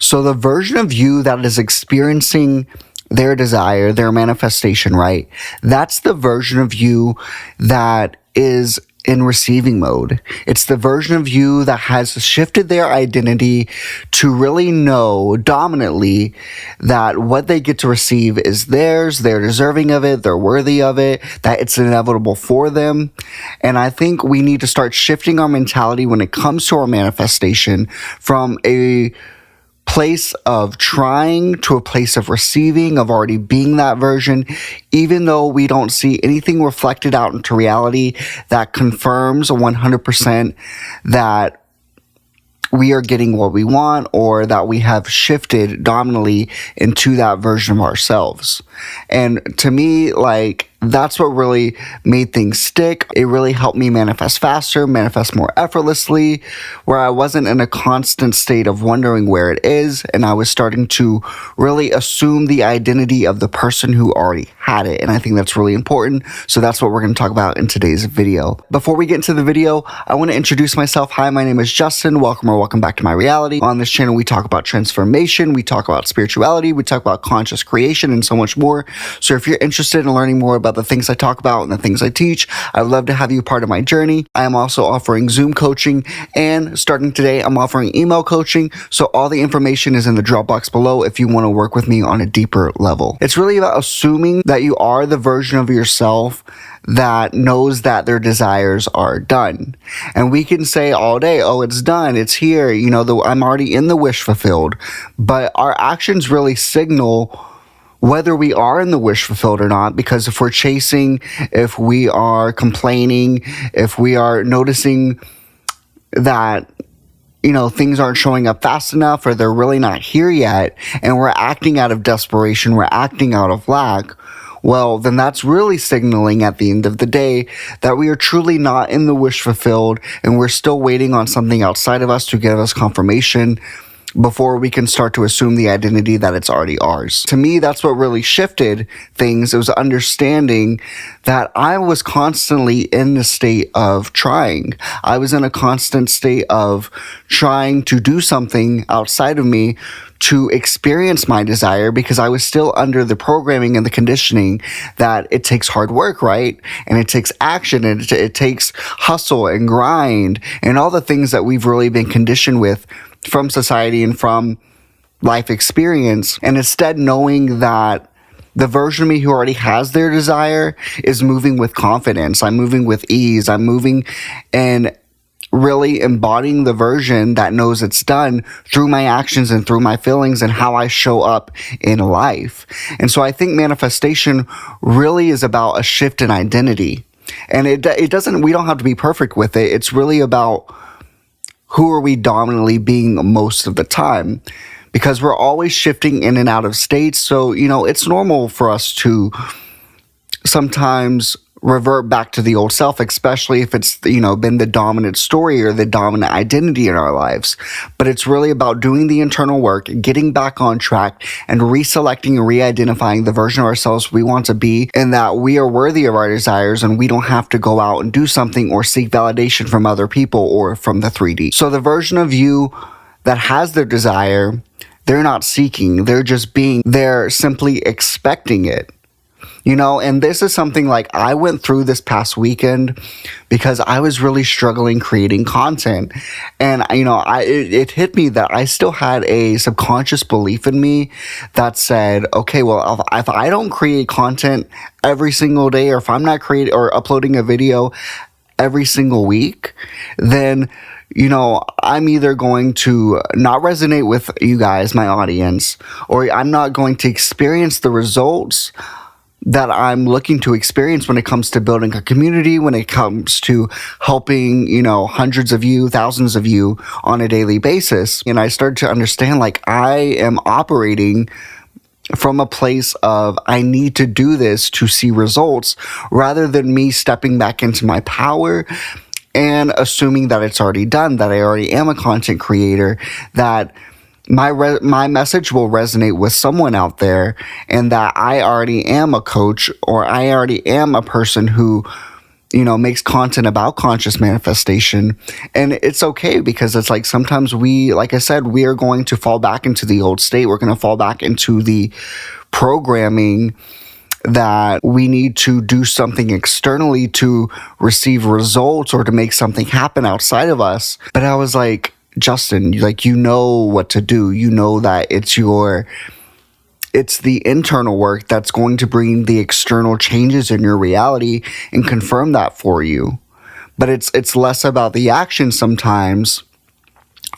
So the version of you that is experiencing their desire, their manifestation, right? That's the version of you that is in receiving mode. It's the version of you that has shifted their identity to really know dominantly that what they get to receive is theirs, they're deserving of it, they're worthy of it, that it's inevitable for them. And I think we need to start shifting our mentality when it comes to our manifestation from a place of trying to a place of receiving, of already being that version, even though we don't see anything reflected out into reality that confirms 100% that we are getting what we want or that we have shifted dominantly into that version of ourselves. And to me, like, that's what really made things stick. It really helped me manifest faster, manifest more effortlessly, where I wasn't in a constant state of wondering where it is, and I was starting to really assume the identity of the person who already had it. And I think that's really important. So that's what we're going to talk about in today's video. Before we get into the video, I want to introduce myself. Hi, my name is Justin. Welcome back to My Reality. On this channel, we talk about transformation, we talk about spirituality, we talk about conscious creation, and so much more. So if you're interested in learning more about the things I talk about and the things I teach, I'd love to have you part of my journey. I am also offering Zoom coaching, and starting today, I'm offering email coaching. So all the information is in the drop box below if you want to work with me on a deeper level. It's really about assuming that you are the version of yourself that knows that their desires are done. And we can say all day, oh, it's done, it's here, you know, I'm already in the wish fulfilled. But our actions really signal whether we are in the wish fulfilled or not, because if we're chasing, if we are complaining, if we are noticing that, you know, things aren't showing up fast enough or they're really not here yet, and we're acting out of desperation, we're acting out of lack, well, then that's really signaling at the end of the day that we are truly not in the wish fulfilled, and we're still waiting on something outside of us to give us confirmation before we can start to assume the identity that it's already ours. To me, that's what really shifted things. It was understanding that I was constantly in the state of trying. I was in a constant state of trying to do something outside of me to experience my desire, because I was still under the programming and the conditioning that it takes hard work, right? And it takes action, and it takes hustle and grind and all the things that we've really been conditioned with from society and from life experience. And instead, knowing that the version of me who already has their desire is moving with confidence, I'm moving with ease, I'm moving and really embodying the version that knows it's done through my actions and through my feelings and how I show up in life. And so I think manifestation really is about a shift in identity. And it doesn't, we don't have to be perfect with it. It's really about who are we dominantly being most of the time, because we're always shifting in and out of states. So, you know, it's normal for us to sometimes revert back to the old self, especially if it's, you know, been the dominant story or the dominant identity in our lives. But it's really about doing the internal work, getting back on track, and reselecting and re-identifying the version of ourselves we want to be, and that we are worthy of our desires, and we don't have to go out and do something or seek validation from other people or from the 3D. So the version of you that has their desire, they're not seeking, they're just being, they're simply expecting it. You know, and this is something like I went through this past weekend because I was really struggling creating content. And, you know, it hit me that I still had a subconscious belief in me that said, okay, well, if I don't create content every single day, or if I'm not creating or uploading a video every single week, then, you know, I'm either going to not resonate with you guys, my audience, or I'm not going to experience the results that I'm looking to experience when it comes to building a community, when it comes to helping, you know, hundreds of you, thousands of you on a daily basis. And I started to understand, like, I am operating from a place of I need to do this to see results, rather than me stepping back into my power and assuming that it's already done, that I already am a content creator, that my message will resonate with someone out there, and that I already am a coach, or I already am a person who makes content about conscious manifestation. And it's okay, because it's like sometimes like I said, we are going to fall back into the old state. We're going to fall back into the programming that we need to do something externally to receive results or to make something happen outside of us. But I was like, Justin, like, you know what to do. You know that it's the internal work that's going to bring the external changes in your reality and confirm that for you. But it's less about the action sometimes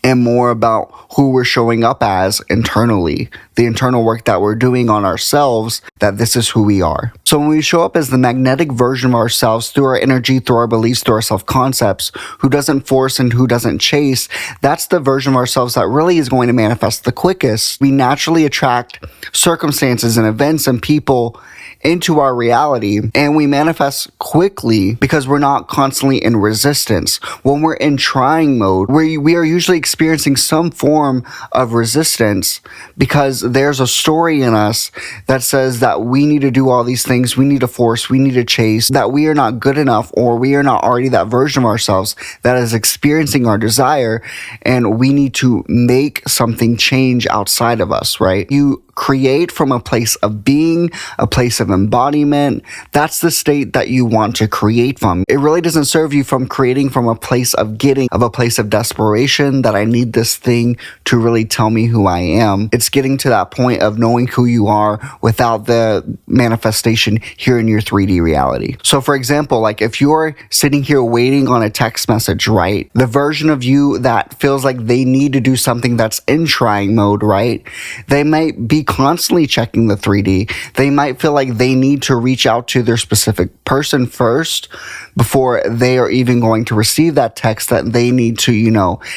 and more about who we're showing up as internally, the internal work that we're doing on ourselves, that this is who we are. So when we show up as the magnetic version of ourselves through our energy, through our beliefs, through our self-concepts, who doesn't force and who doesn't chase, that's the version of ourselves that really is going to manifest the quickest. We naturally attract circumstances and events and people into our reality, and we manifest quickly because we're not constantly in resistance. When we're in trying mode, we are usually experiencing some form of resistance because there's a story in us that says that we need to do all these things, we need to force, we need to chase, that we are not good enough, or we are not already that version of ourselves that is experiencing our desire, and we need to make something change outside of us, right? You create from a place of being, a place of embodiment. That's the state that you want to create from. It really doesn't serve you from creating from a place of getting, of a place of desperation that I need this thing to really tell me who I am. It's getting to that point of knowing who you are without the manifestation here in your 3D reality. So for example, like if you're sitting here waiting on a text message, right? The version of you that feels like they need to do something that's in trying mode, right? They might be constantly checking the 3D. They might feel like they need to reach out to their specific person first before they are even going to receive that text, that they need to,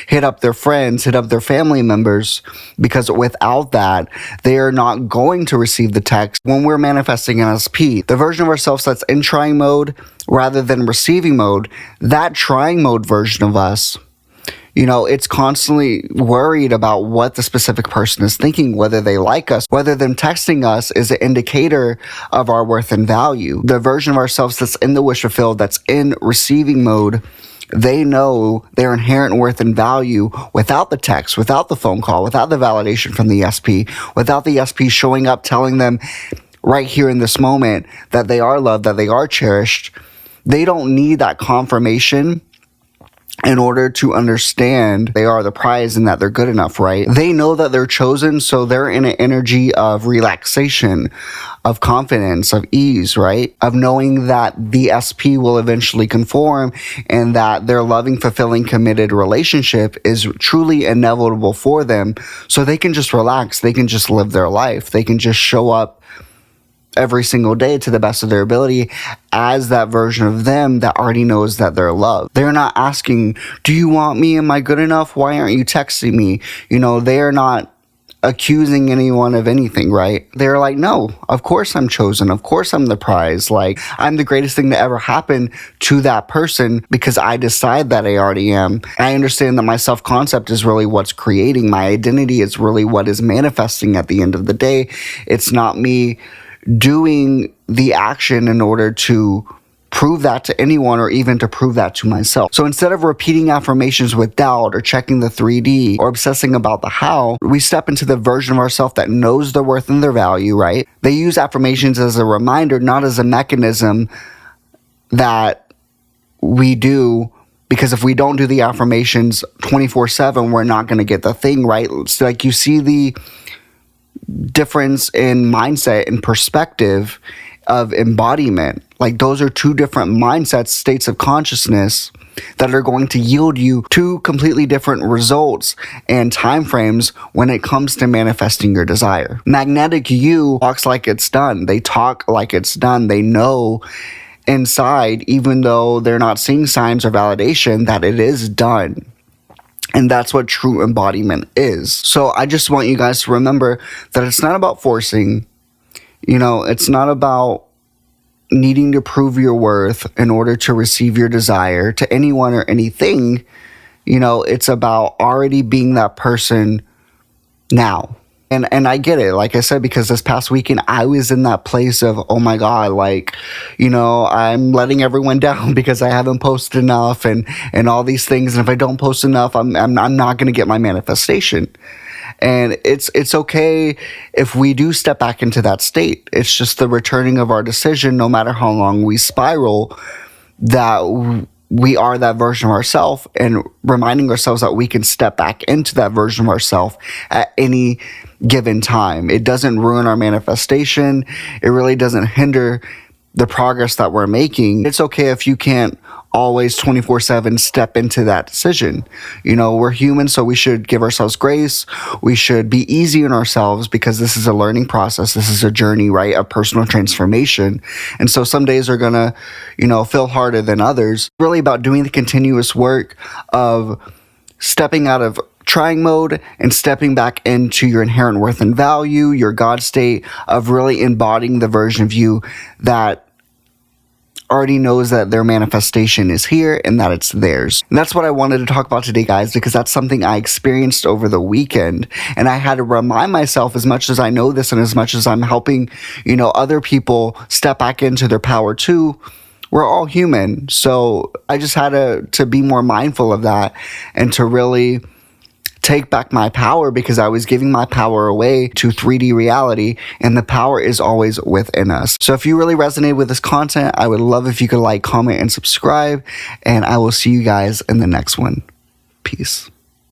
hit up their friends, hit up their family members, because without that, they are not going to receive the text. When we're manifesting an SP, the version of ourselves that's in trying mode rather than receiving mode, that trying mode version of us, it's constantly worried about what the specific person is thinking, whether they like us, whether them texting us is an indicator of our worth and value. The version of ourselves that's in the wish fulfilled, that's in receiving mode, they know their inherent worth and value without the text, without the phone call, without the validation from the SP, without the SP showing up telling them right here in this moment that they are loved, that they are cherished. They don't need that confirmation in order to understand they are the prize and that they're good enough, right? They know that they're chosen, so they're in an energy of relaxation, of confidence, of ease, right? Of knowing that the SP will eventually conform and that their loving, fulfilling, committed relationship is truly inevitable for them. So they can just relax. They can just live their life. They can just show up every single day to the best of their ability as that version of them that already knows that they're loved. They're not asking, do you want me? Am I good enough? Why aren't you texting me? They are not accusing anyone of anything, right? They're like, no, of course I'm chosen. Of course I'm the prize. Like, I'm the greatest thing to ever happen to that person because I decide that I already am. I understand that my self-concept is really what's creating my identity. It's really what is manifesting at the end of the day. It's not me doing the action in order to prove that to anyone or even to prove that to myself. So instead of repeating affirmations with doubt or checking the 3D or obsessing about the how, we step into the version of ourselves that knows their worth and their value, right? They use affirmations as a reminder, not as a mechanism that we do, because if we don't do the affirmations 24/7, we're not going to get the thing, right? So like you see the difference in mindset and perspective of embodiment. Like those are two different mindsets, states of consciousness that are going to yield you two completely different results and time frames when it comes to manifesting your desire. Magnetic you walks like it's done. They talk like it's done. They know inside, even though they're not seeing signs or validation, that it is done. And that's what true embodiment is. So I just want you guys to remember that it's not about forcing. It's not about needing to prove your worth in order to receive your desire to anyone or anything. It's about already being that person now. And I get it, like I said, because this past weekend I was in that place of, oh my God, like, I'm letting everyone down because I haven't posted enough and all these things. And if I don't post enough, I'm not going to get my manifestation. And it's okay if we do step back into that state. It's just the returning of our decision, no matter how long we spiral, that we are that version of ourselves, and reminding ourselves that we can step back into that version of ourselves at any given time. It doesn't ruin our manifestation. It really doesn't hinder the progress that we're making. It's okay if you can't always 24/7 step into that decision. We're human, so we should give ourselves grace. We should be easy on ourselves, because this is a learning process. This is a journey, right? A personal transformation. And so some days are gonna, feel harder than others. Really about doing the continuous work of stepping out of trying mode and stepping back into your inherent worth and value, your God state, of really embodying the version of you that already knows that their manifestation is here and that it's theirs. And that's what I wanted to talk about today, guys, because that's something I experienced over the weekend. And I had to remind myself, as much as I know this and as much as I'm helping, other people step back into their power too, we're all human. So I just had to be more mindful of that and to really take back my power, because I was giving my power away to 3D reality, and the power is always within us. So if you really resonate with this content, I would love if you could like, comment, and subscribe, and I will see you guys in the next one. Peace.